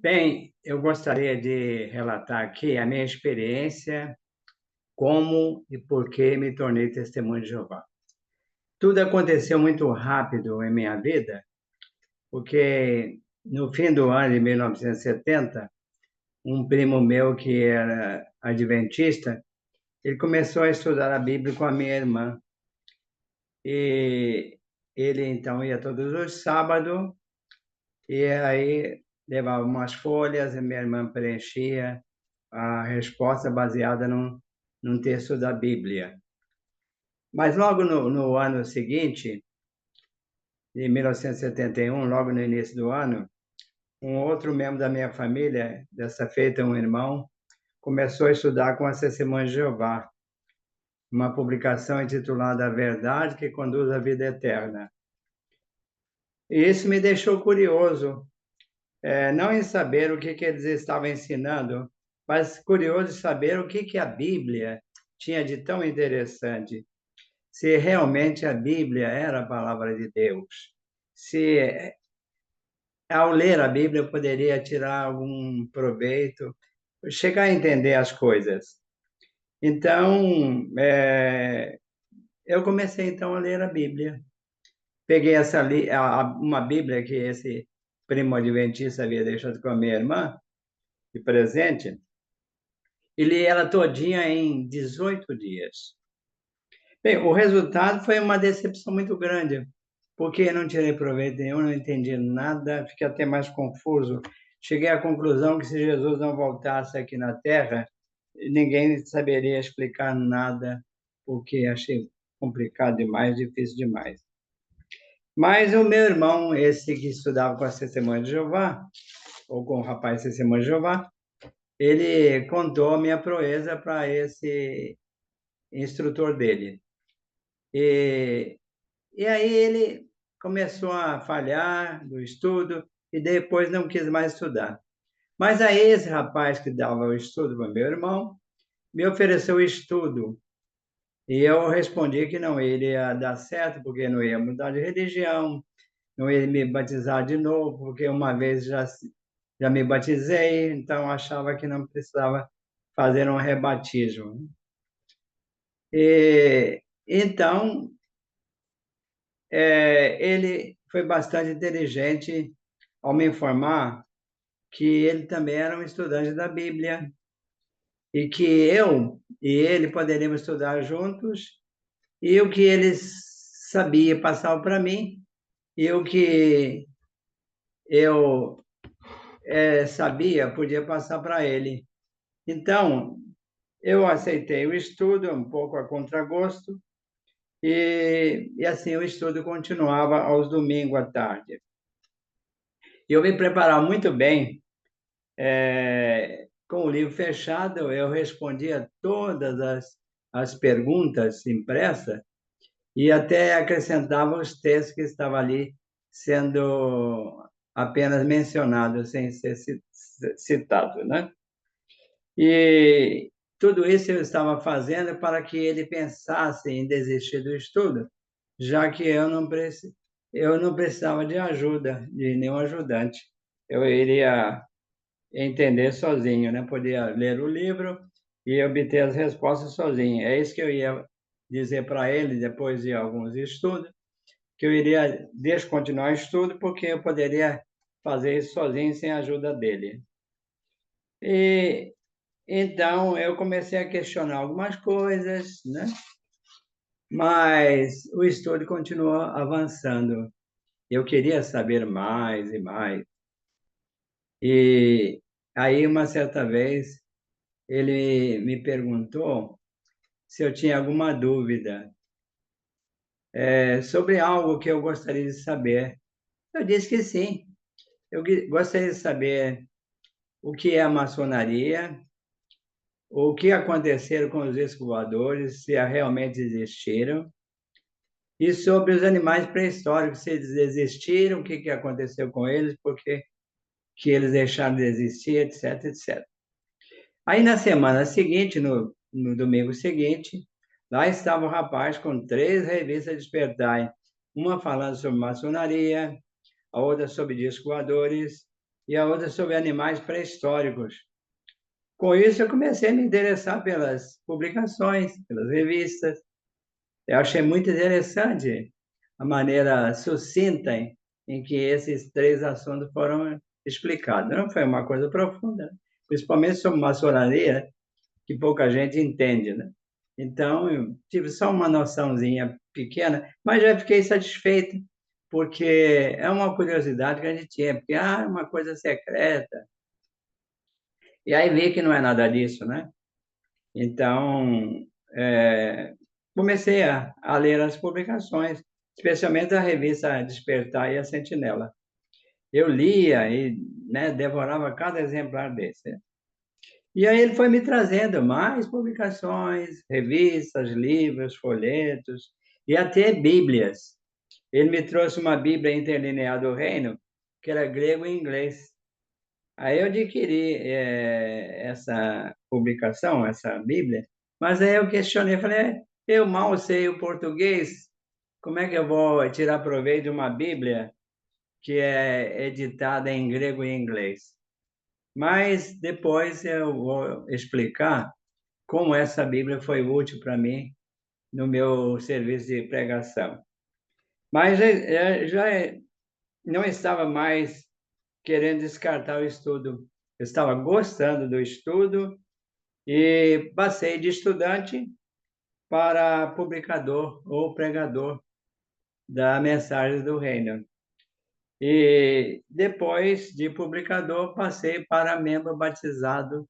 Bem, eu gostaria de relatar aqui a minha experiência, como e por que me tornei testemunho de Jeová. Tudo aconteceu muito rápido em minha vida, porque no fim do ano de 1970, um primo meu que era adventista, ele começou a estudar a Bíblia com a minha irmã. E ele então ia todos os sábados e aí levava umas folhas e minha irmã preenchia a resposta baseada num texto da Bíblia. Mas logo no ano seguinte, em 1971, logo no início do ano, um outro membro da minha família, dessa feita um irmão, começou a estudar com as Testemunhas de Jeová, uma publicação intitulada A Verdade que Conduz à Vida Eterna. E isso me deixou curioso, não em saber o que eles estavam ensinando, mas curioso em saber o que a Bíblia tinha de tão interessante. Se realmente a Bíblia era a palavra de Deus, se ao ler a Bíblia eu poderia tirar algum proveito, chegar a entender as coisas. Então, eu comecei então a ler a Bíblia. Peguei uma Bíblia que esse primo adventista havia deixado com a minha irmã de presente, e li ela todinha em 18 dias. Bem, o resultado foi uma decepção muito grande, porque eu não tirei proveito nenhum, não entendi nada, fiquei até mais confuso. Cheguei à conclusão que se Jesus não voltasse aqui na Terra, ninguém saberia explicar nada, porque achei complicado demais, difícil demais. Mas o meu irmão, esse que estudava com as Testemunhas de Jeová, ou com o rapaz Testemunho de Jeová, ele contou a minha proeza para esse instrutor dele. E E aí ele começou a falhar do estudo e depois não quis mais estudar. Mas aí esse rapaz que dava o estudo para meu irmão me ofereceu o estudo. E eu respondi que não iria dar certo, porque não ia mudar de religião, não ia me batizar de novo, porque uma vez já me batizei, então achava que não precisava fazer um rebatismo. E então ele foi bastante inteligente ao me informar que ele também era um estudante da Bíblia e que eu e ele poderíamos estudar juntos, e o que ele sabia passava para mim, e o que eu sabia podia passar para ele. Então, eu aceitei o estudo, um pouco a contragosto, e assim o estudo continuava aos domingos à tarde. E eu me preparava muito bem. Com o livro fechado, eu respondia todas as perguntas impressas e até acrescentava os textos que estavam ali sendo apenas mencionados, sem ser citado, né? E tudo isso eu estava fazendo para que ele pensasse em desistir do estudo, já que eu não precisava de ajuda, de nenhum ajudante. Eu iria entender sozinho, né? Podia ler o livro e obter as respostas sozinho. É isso que eu ia dizer para ele depois de alguns estudos, que eu iria descontinuar o estudo porque eu poderia fazer isso sozinho sem a ajuda dele. E então eu comecei a questionar algumas coisas, né? Mas o estudo continuou avançando. Eu queria saber mais e mais. E aí, uma certa vez, ele me perguntou se eu tinha alguma dúvida sobre algo que eu gostaria de saber. Eu disse que sim. Eu gostaria de saber o que é a maçonaria, o que aconteceram com os discos voadores, se realmente existiram, e sobre os animais pré-históricos, se eles existiram, o que aconteceu com eles, porque que eles deixaram de existir, etc, etc. Aí na semana seguinte, no domingo seguinte, lá estava o rapaz com 3 revistas Despertai, uma falando sobre maçonaria, a outra sobre discos voadores e a outra sobre animais pré-históricos. Com isso, eu comecei a me interessar pelas publicações, pelas revistas. Eu achei muito interessante a maneira sucinta em que esses três assuntos foram explicados. Não foi uma coisa profunda, né? Principalmente sobre maçonaria, que pouca gente entende, né? Então, eu tive só uma noçãozinha pequena, mas já fiquei satisfeito, porque é uma curiosidade que a gente tinha, porque, é uma coisa secreta. E aí vi que não é nada disso, né? Então, comecei a ler as publicações, especialmente a revista Despertar e a Sentinela. Eu lia e, né, devorava cada exemplar desse. E aí ele foi me trazendo mais publicações, revistas, livros, folhetos e até bíblias. Ele me trouxe uma Bíblia interlinear do Reino, que era grego e inglês. Aí eu adquiri essa publicação, essa Bíblia, mas aí eu questionei, falei, eu mal sei o português, como é que eu vou tirar proveito de uma Bíblia que é editada em grego e inglês? Mas depois eu vou explicar como essa Bíblia foi útil para mim no meu serviço de pregação. Mas já não estava mais querendo descartar o estudo. Eu estava gostando do estudo e passei de estudante para publicador ou pregador da mensagem do reino. E depois de publicador, passei para membro batizado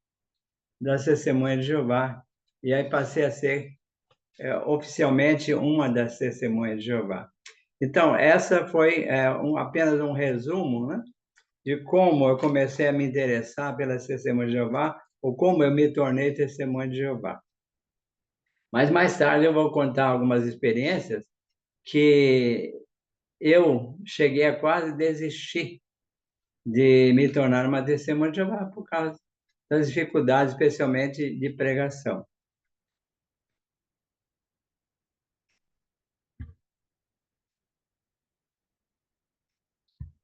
da Testemunha de Jeová. E aí passei a ser oficialmente uma das Testemunhas de Jeová. Então, essa foi apenas um resumo, né, de como eu comecei a me interessar pela Testemunha de Jeová, ou como eu me tornei Testemunha de Jeová. Mas mais tarde eu vou contar algumas experiências que eu cheguei a quase desistir de me tornar uma testemunha de Jeová por causa das dificuldades, especialmente de pregação.